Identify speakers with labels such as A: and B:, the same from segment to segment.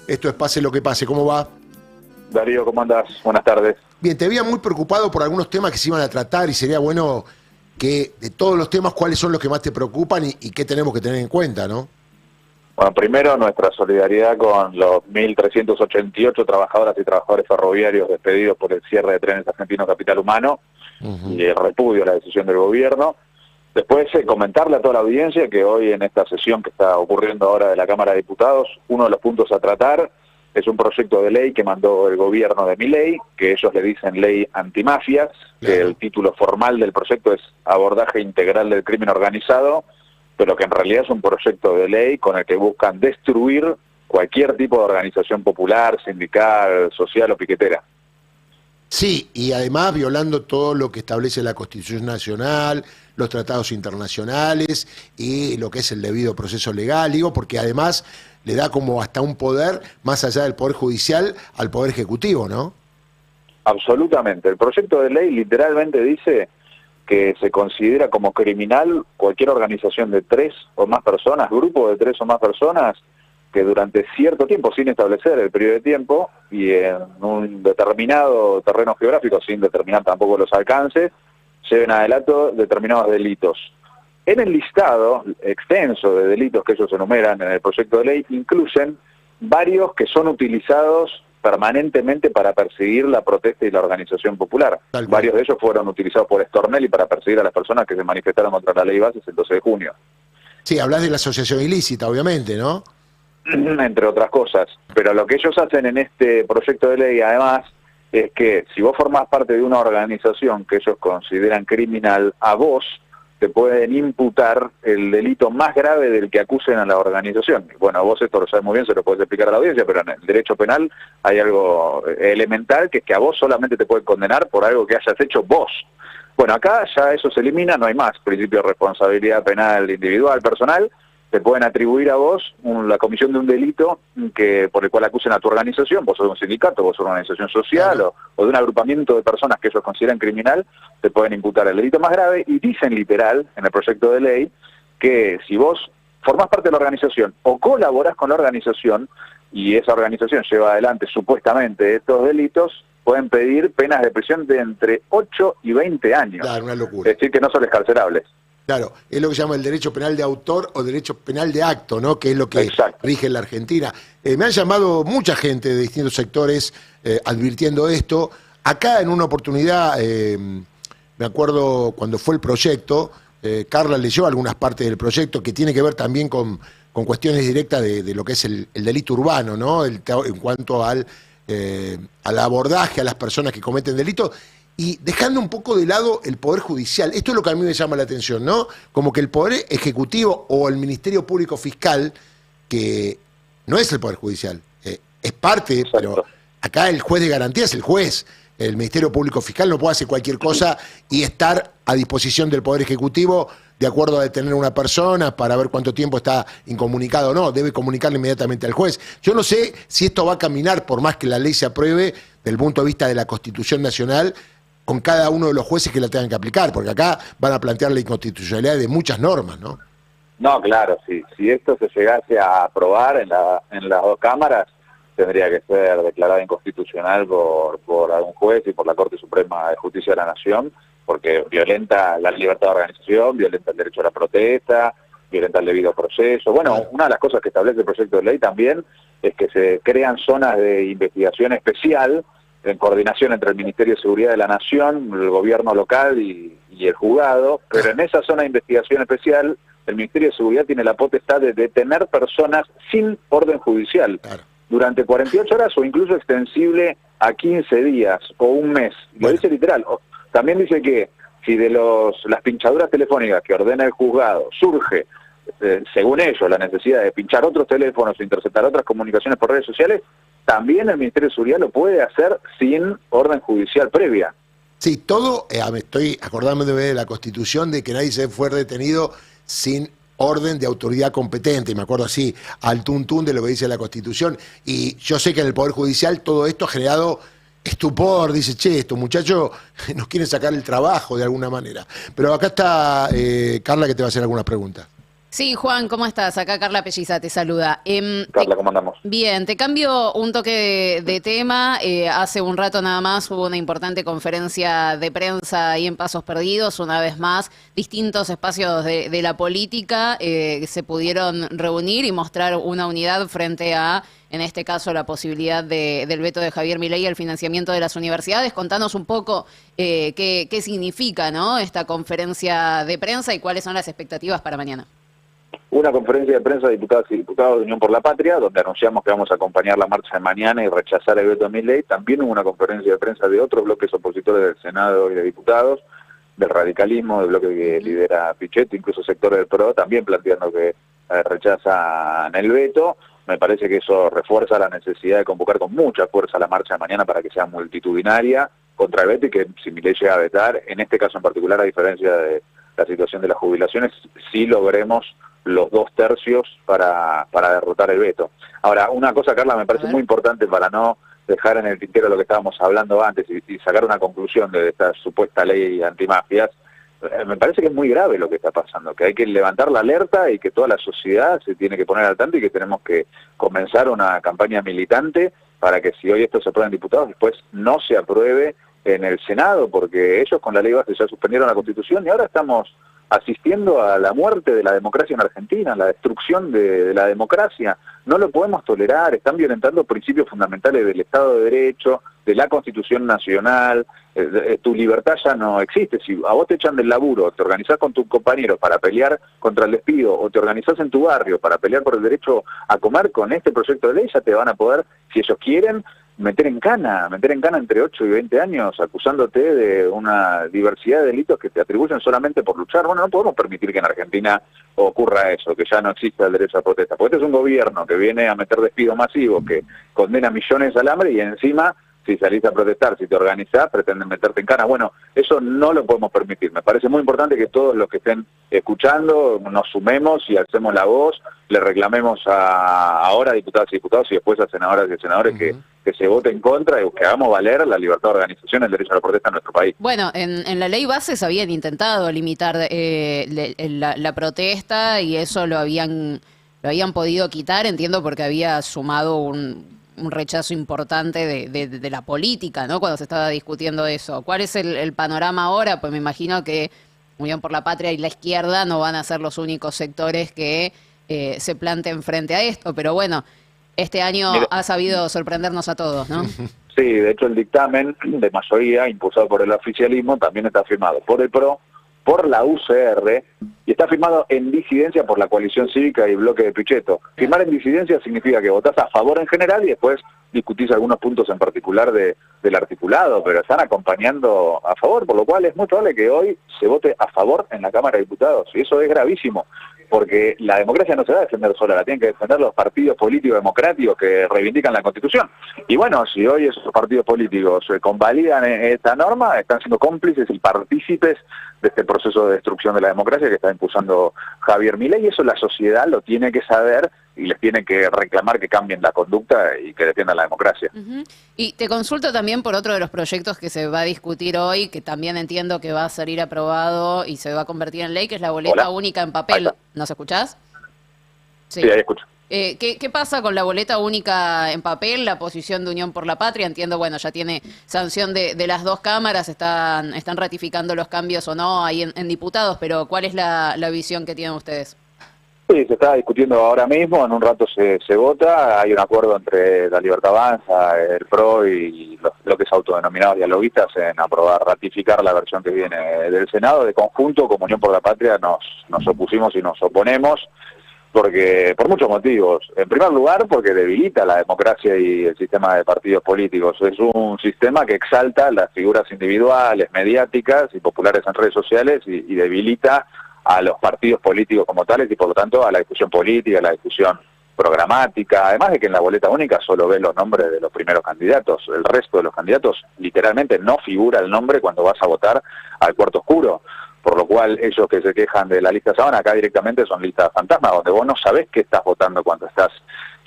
A: Esto es Pase lo que pase. ¿Cómo va?
B: Darío, ¿cómo andás? Buenas tardes.
A: Bien, te veía muy preocupado por algunos temas que se iban a tratar y sería bueno que de todos los temas, ¿cuáles son los que más te preocupan y qué tenemos que tener en cuenta, no?
B: Bueno, primero nuestra solidaridad con los 1.388 trabajadoras y trabajadores ferroviarios despedidos por el cierre de Trenes Argentinos Capital Humano y el repudio a la decisión del gobierno. Después, comentarle a toda la audiencia que hoy en esta sesión que está ocurriendo ahora de la Cámara de Diputados, uno de los puntos a tratar es un proyecto de ley que mandó el gobierno de Milei, que ellos le dicen ley antimafias, que el título formal del proyecto es Abordaje Integral del Crimen Organizado, pero que en realidad es un proyecto de ley con el que buscan destruir cualquier tipo de organización popular, sindical, social o piquetera.
A: Sí, y además violando todo lo que establece la Constitución Nacional, los tratados internacionales y lo que es el debido proceso legal, digo, porque además le da como hasta un poder, más allá del Poder Judicial, al Poder Ejecutivo, ¿no?
B: Absolutamente. El proyecto de ley literalmente dice que se considera como criminal cualquier organización de 3 o más personas, grupo de 3 o más personas, que durante cierto tiempo, sin establecer el periodo de tiempo, y en un determinado terreno geográfico, sin determinar tampoco los alcances, lleven adelante determinados delitos. En el listado extenso de delitos que ellos enumeran en el proyecto de ley, incluyen varios que son utilizados permanentemente para perseguir la protesta y la organización popular. Varios de ellos fueron utilizados por Stornelli para perseguir a las personas que se manifestaron contra la ley Bases el 12 de junio.
A: Sí, hablas de la asociación ilícita, obviamente, ¿no?
B: Entre otras cosas. Pero lo que ellos hacen en este proyecto de ley, además, es que si vos formás parte de una organización que ellos consideran criminal, a vos te pueden imputar el delito más grave del que acusen a la organización. Bueno, vos esto lo sabes muy bien, se lo podés explicar a la audiencia, pero en el derecho penal hay algo elemental, que es que a vos solamente te pueden condenar por algo que hayas hecho vos. Bueno, acá ya eso se elimina, no hay más principio de responsabilidad penal individual, personal. Te pueden atribuir a vos la comisión de un delito por el cual acusen a tu organización, vos sos un sindicato, vos sos una organización social o de un agrupamiento de personas que ellos consideran criminal, te pueden imputar el delito más grave, y dicen literal en el proyecto de ley que si vos formás parte de la organización o colaborás con la organización y esa organización lleva adelante supuestamente estos delitos, pueden pedir penas de prisión de entre 8 y 20 años.
A: Claro, una locura.
B: Es decir, que no son excarcelables.
A: Claro, es lo que se llama el derecho penal de autor o derecho penal de acto, ¿no? Que es lo que rige en la Argentina. Me han llamado mucha gente de distintos sectores advirtiendo esto. Acá en una oportunidad, me acuerdo cuando fue el proyecto, Carla leyó algunas partes del proyecto que tiene que ver también con cuestiones directas de lo que es el delito urbano, ¿no? En cuanto al abordaje a las personas que cometen delitos. Y dejando un poco de lado el Poder Judicial, esto es lo que a mí me llama la atención, ¿no? Como que el Poder Ejecutivo o el Ministerio Público Fiscal, que no es el Poder Judicial, es parte, pero acá el juez de garantía es el juez. El Ministerio Público Fiscal no puede hacer cualquier cosa y estar a disposición del Poder Ejecutivo de acuerdo a detener a una persona para ver cuánto tiempo está incomunicado o no, debe comunicarle inmediatamente al juez. Yo no sé si esto va a caminar, por más que la ley se apruebe, desde el punto de vista de la Constitución Nacional, con cada uno de los jueces que la tengan que aplicar, porque acá van a plantear la inconstitucionalidad de muchas normas, ¿no?
B: No, claro, sí. Si esto se llegase a aprobar en las dos cámaras, tendría que ser declarada inconstitucional por algún juez y por la Corte Suprema de Justicia de la Nación, porque violenta la libertad de organización, violenta el derecho a la protesta, violenta el debido proceso. Bueno, una de las cosas que establece el proyecto de ley también es que se crean zonas de investigación especial en coordinación entre el Ministerio de Seguridad de la Nación, el gobierno local y el juzgado, pero en esa zona de investigación especial el Ministerio de Seguridad tiene la potestad de detener personas sin orden judicial durante 48 horas o incluso extensible a 15 días o un mes. Lo dice literal. También dice que si de las pinchaduras telefónicas que ordena el juzgado surge, según ellos, la necesidad de pinchar otros teléfonos o interceptar otras comunicaciones por redes sociales, también el Ministerio de Seguridad lo puede hacer sin orden judicial previa.
A: Sí, todo, me estoy acordándome de la Constitución de que nadie se fue detenido sin orden de autoridad competente, me acuerdo así, al tuntún de lo que dice la Constitución, y yo sé que en el Poder Judicial todo esto ha generado estupor, dice, che, estos muchachos nos quieren sacar el trabajo de alguna manera. Pero acá está Carla, que te va a hacer algunas preguntas.
C: Sí, Juan, ¿cómo estás? Acá Carla Pelliza te saluda.
B: Carla, ¿cómo andamos?
C: Bien, te cambio un toque de tema. Hace un rato nada más hubo una importante conferencia de prensa ahí en Pasos Perdidos. Una vez más, distintos espacios de la política se pudieron reunir y mostrar una unidad frente a, en este caso, la posibilidad del veto de Javier Milei al financiamiento de las universidades. Contanos un poco qué significa, ¿no?, esta conferencia de prensa y cuáles son las expectativas para mañana.
B: Una conferencia de prensa de diputadas y diputados de Unión por la Patria, donde anunciamos que vamos a acompañar la marcha de mañana y rechazar el veto de Milei. También hubo una conferencia de prensa de otros bloques opositores del Senado y de diputados, del radicalismo, del bloque que lidera Pichetto, incluso sectores del PRO, también planteando que rechazan el veto. Me parece que eso refuerza la necesidad de convocar con mucha fuerza la marcha de mañana para que sea multitudinaria contra el veto y que si Milei llega a vetar, en este caso en particular, a diferencia de la situación de las jubilaciones, sí logremos los 2/3 para derrotar el veto. Ahora, una cosa, Carla, me parece muy importante para no dejar en el tintero lo que estábamos hablando antes y sacar una conclusión de esta supuesta ley antimafias. Me parece que es muy grave lo que está pasando, que hay que levantar la alerta y que toda la sociedad se tiene que poner al tanto y que tenemos que comenzar una campaña militante para que si hoy esto se aprueba en diputados, después no se apruebe en el Senado, porque ellos con la ley base ya suspendieron la Constitución y ahora estamos asistiendo a la muerte de la democracia en Argentina, la destrucción de la democracia. No lo podemos tolerar, están violentando principios fundamentales del Estado de Derecho, de la Constitución Nacional. Tu libertad ya no existe. Si a vos te echan del laburo, te organizás con tus compañeros para pelear contra el despido, o te organizás en tu barrio para pelear por el derecho a comer, con este proyecto de ley ya te van a poder, si ellos quieren, meter en cana entre 8 y 20 años, acusándote de una diversidad de delitos que te atribuyen solamente por luchar. Bueno, no podemos permitir que en Argentina ocurra eso, que ya no exista el derecho a protesta, porque este es un gobierno que viene a meter despidos masivos, que condena millones al hambre y encima, si salís a protestar, si te organizás, pretenden meterte en cana. Bueno, eso no lo podemos permitir. Me parece muy importante que todos los que estén escuchando nos sumemos y alcemos la voz, le reclamemos ahora a diputadas y diputados y después a senadoras y senadores que se vote en contra y que hagamos valer la libertad de organización y el derecho a la protesta en nuestro país.
C: Bueno, en la ley base se habían intentado limitar la protesta y eso lo habían podido quitar, entiendo, porque había sumado un rechazo importante de la política, ¿no?, cuando se estaba discutiendo eso. ¿Cuál es el panorama ahora? Pues me imagino que Unión por la Patria y la izquierda no van a ser los únicos sectores que se planten frente a esto, pero bueno, este año ha sabido sorprendernos a todos, ¿no?
B: Sí, de hecho el dictamen de mayoría impulsado por el oficialismo también está firmado por el PRO, por la UCR y está firmado en disidencia por la coalición cívica y bloque de Pichetto. Firmar en disidencia significa que votás a favor en general y después discutís algunos puntos en particular del articulado, pero están acompañando a favor, por lo cual es muy probable que hoy se vote a favor en la Cámara de Diputados, y eso es gravísimo, porque la democracia no se va a defender sola, la tienen que defender los partidos políticos democráticos que reivindican la Constitución. Y bueno, si hoy esos partidos políticos convalidan esta norma, están siendo cómplices y partícipes de este proceso de destrucción de la democracia que está impulsando Javier Milei, y eso la sociedad lo tiene que saber y les tiene que reclamar que cambien la conducta y que defiendan la democracia.
C: Y te consulto también por otro de los proyectos que se va a discutir hoy, que también entiendo que va a salir aprobado y se va a convertir en ley, que es la boleta única en papel. ¿Nos escuchás?
B: Sí, ahí escucho.
C: ¿Qué pasa con la boleta única en papel, la posición de Unión por la Patria? Entiendo, bueno, ya tiene sanción de las dos cámaras, están ratificando los cambios o no ahí en diputados, pero ¿cuál es la visión que tienen ustedes?
B: Sí, se está discutiendo ahora mismo, en un rato se vota, hay un acuerdo entre la Libertad Avanza, el PRO y los bloques autodenominados dialoguistas en aprobar, ratificar la versión que viene del Senado. De conjunto, como Unión por la Patria, nos opusimos y nos oponemos, porque por muchos motivos. En primer lugar, porque debilita la democracia y el sistema de partidos políticos. Es un sistema que exalta las figuras individuales, mediáticas y populares en redes sociales y debilita a los partidos políticos como tales y por lo tanto a la discusión política, a la discusión programática, además de que en la boleta única solo ves los nombres de los primeros candidatos, el resto de los candidatos literalmente no figura el nombre cuando vas a votar al cuarto oscuro, por lo cual ellos que se quejan de la lista sábana acá directamente son listas fantasmas, donde vos no sabés qué estás votando cuando estás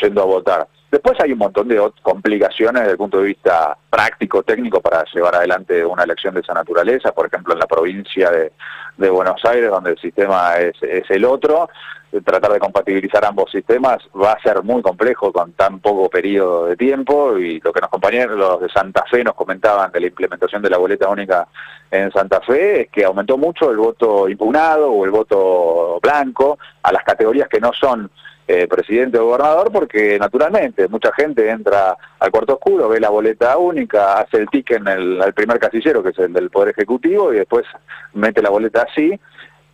B: yendo a votar. Después hay un montón de complicaciones desde el punto de vista práctico, técnico, para llevar adelante una elección de esa naturaleza, por ejemplo en la provincia de Buenos Aires, donde el sistema es el otro. Tratar de compatibilizar ambos sistemas va a ser muy complejo con tan poco periodo de tiempo, y lo que los compañeros de Santa Fe nos comentaban de la implementación de la boleta única en Santa Fe es que aumentó mucho el voto impugnado o el voto blanco a las categorías que no son presidente o gobernador, porque naturalmente mucha gente entra al cuarto oscuro, ve la boleta única, hace el tic en al primer casillero, que es el del Poder Ejecutivo, y después mete la boleta así,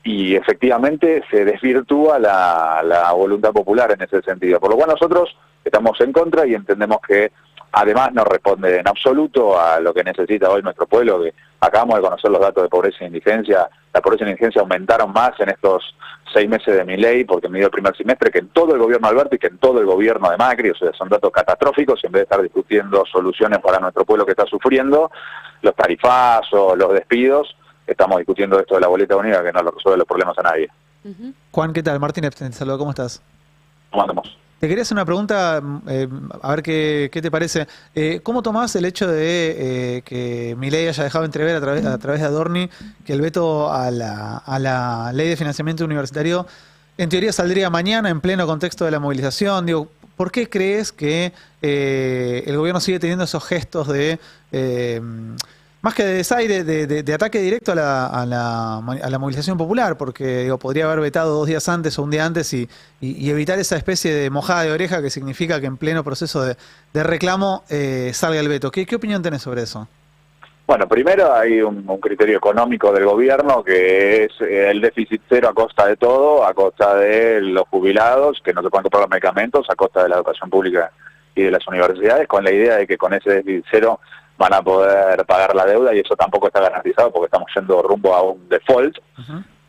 B: y efectivamente se desvirtúa la voluntad popular en ese sentido. Por lo cual nosotros estamos en contra y entendemos que además no responde en absoluto a lo que necesita hoy nuestro pueblo, que acabamos de conocer los datos de pobreza e indigencia. La pobreza e indigencia aumentaron más en estos 6 meses de Milei, porque midió el primer semestre, que en todo el gobierno de Alberto y que en todo el gobierno de Macri. O sea, son datos catastróficos, y en vez de estar discutiendo soluciones para nuestro pueblo que está sufriendo, los tarifazos, los despidos, estamos discutiendo esto de la boleta única, que no le resuelve los problemas a nadie.
D: Juan, ¿qué tal? Martín Epstein, te saludo, ¿cómo estás?
B: ¿Cómo andamos?
D: Te quería hacer una pregunta, a ver qué te parece. ¿Cómo tomás el hecho de que Milei haya dejado entrever a través de Adorni que el veto a la ley de financiamiento universitario en teoría saldría mañana en pleno contexto de la movilización? Digo, ¿por qué crees que el gobierno sigue teniendo esos gestos de... más que de desaire, de ataque directo a la movilización popular? Porque digo, podría haber vetado 2 días antes o un día antes y evitar esa especie de mojada de oreja que significa que en pleno proceso de reclamo salga el veto. ¿Qué opinión tenés sobre eso?
B: Bueno, primero hay un criterio económico del gobierno, que es el déficit cero a costa de todo, a costa de los jubilados, que no se pueden comprar los medicamentos, a costa de la educación pública y de las universidades, con la idea de que con ese déficit cero van a poder pagar la deuda, y eso tampoco está garantizado porque estamos yendo rumbo a un default.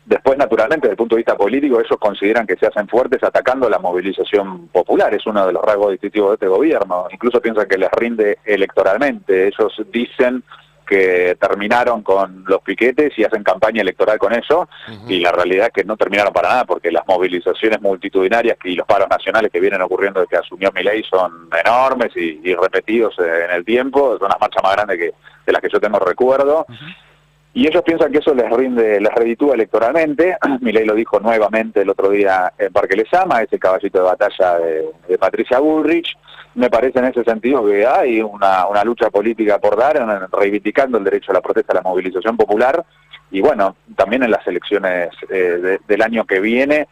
B: Después, naturalmente, desde el punto de vista político, ellos consideran que se hacen fuertes atacando la movilización popular. Es uno de los rasgos distintivos de este gobierno. Incluso piensan que les rinde electoralmente. Ellos dicen que terminaron con los piquetes y hacen campaña electoral con eso, y la realidad es que no terminaron para nada, porque las movilizaciones multitudinarias y los paros nacionales que vienen ocurriendo desde que asumió Milei son enormes y repetidos en el tiempo. Son las marchas más grandes de las que yo tengo recuerdo. Y ellos piensan que eso les reditúa electoralmente. Milei lo dijo nuevamente el otro día en Parque Lezama, ese caballito de batalla de Patricia Bullrich. Me parece en ese sentido que hay una lucha política por dar, reivindicando el derecho a la protesta, a la movilización popular, y bueno, también en las elecciones del año que viene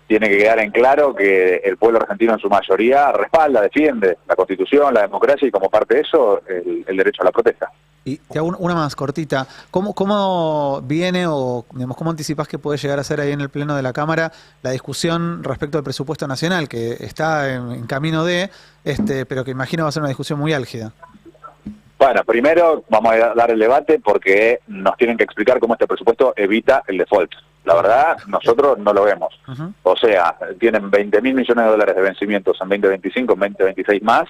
B: tiene que quedar en claro que el pueblo argentino en su mayoría respalda, defiende la Constitución, la democracia, y como parte de eso, el derecho a la protesta.
D: Y te hago una más cortita. ¿Cómo viene o digamos, cómo anticipás que puede llegar a ser ahí en el Pleno de la Cámara la discusión respecto al presupuesto nacional, que está en camino pero que imagino va a ser una discusión muy álgida?
B: Bueno, primero vamos a dar el debate porque nos tienen que explicar cómo este presupuesto evita el default. La verdad, nosotros no lo vemos. O sea, tienen 20.000 millones de dólares de vencimientos en 2025, en 2026 más,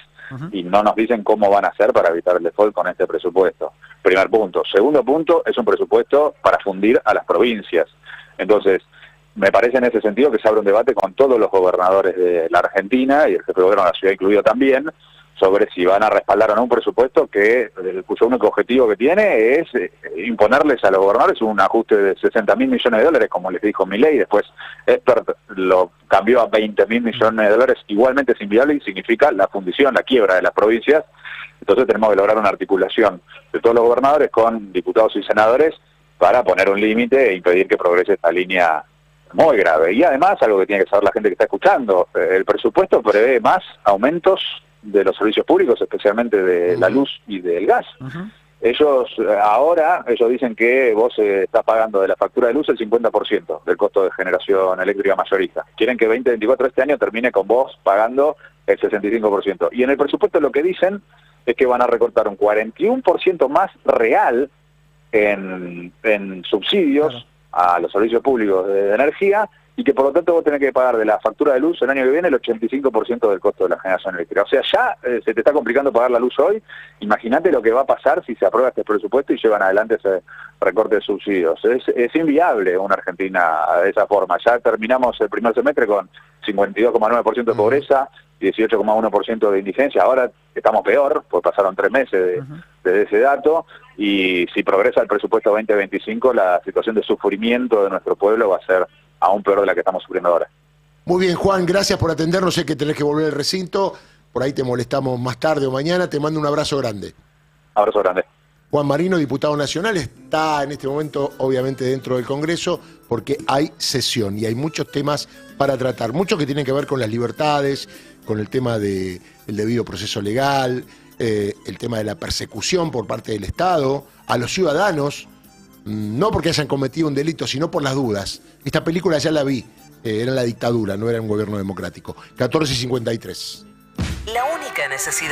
B: y no nos dicen cómo van a hacer para evitar el default con este presupuesto. Primer punto. Segundo punto, es un presupuesto para fundir a las provincias. Entonces, me parece en ese sentido que se abre un debate con todos los gobernadores de la Argentina, y el jefe de gobierno de la ciudad incluido también, sobre si van a respaldar o no un presupuesto cuyo único objetivo que tiene es imponerles a los gobernadores un ajuste de 60.000 millones de dólares, como les dijo Milei. Después Expert lo cambió a 20.000 millones de dólares, igualmente es inviable y significa la fundición, la quiebra de las provincias. Entonces tenemos que lograr una articulación de todos los gobernadores con diputados y senadores para poner un límite e impedir que progrese esta línea muy grave. Y además, algo que tiene que saber la gente que está escuchando, el presupuesto prevé más aumentos de los servicios públicos, especialmente de la luz y del gas. Ellos dicen que vos estás pagando de la factura de luz el 50% del costo de generación eléctrica mayorista. Quieren que 2024, este año, termine con vos pagando el 65%. Y en el presupuesto lo que dicen es que van a recortar un 41% más real en subsidios a los servicios públicos de energía, y que por lo tanto vos tenés que pagar de la factura de luz el año que viene el 85% del costo de la generación eléctrica. O sea, ya se te está complicando pagar la luz hoy. Imagínate lo que va a pasar si se aprueba este presupuesto y llevan adelante ese recorte de subsidios. Es inviable una Argentina de esa forma. Ya terminamos el primer semestre con 52,9% de pobreza, 18,1% de indigencia. Ahora estamos peor, pues pasaron 3 meses desde ese dato, y si progresa el presupuesto 2025, la situación de sufrimiento de nuestro pueblo va a ser aún peor de la que estamos sufriendo ahora.
A: Muy bien, Juan, gracias por atendernos. Sé que tenés que volver al recinto. Por ahí te molestamos más tarde o mañana. Te mando un abrazo grande.
B: Abrazo grande.
A: Juan Marino, diputado nacional, está en este momento obviamente dentro del Congreso porque hay sesión y hay muchos temas para tratar. Muchos que tienen que ver con las libertades, con el tema del debido proceso legal, el tema de la persecución por parte del Estado a los ciudadanos, no porque hayan cometido un delito, sino por las dudas. Esta película ya la vi, era la dictadura, no era un gobierno democrático. 14:53.
E: La única necesidad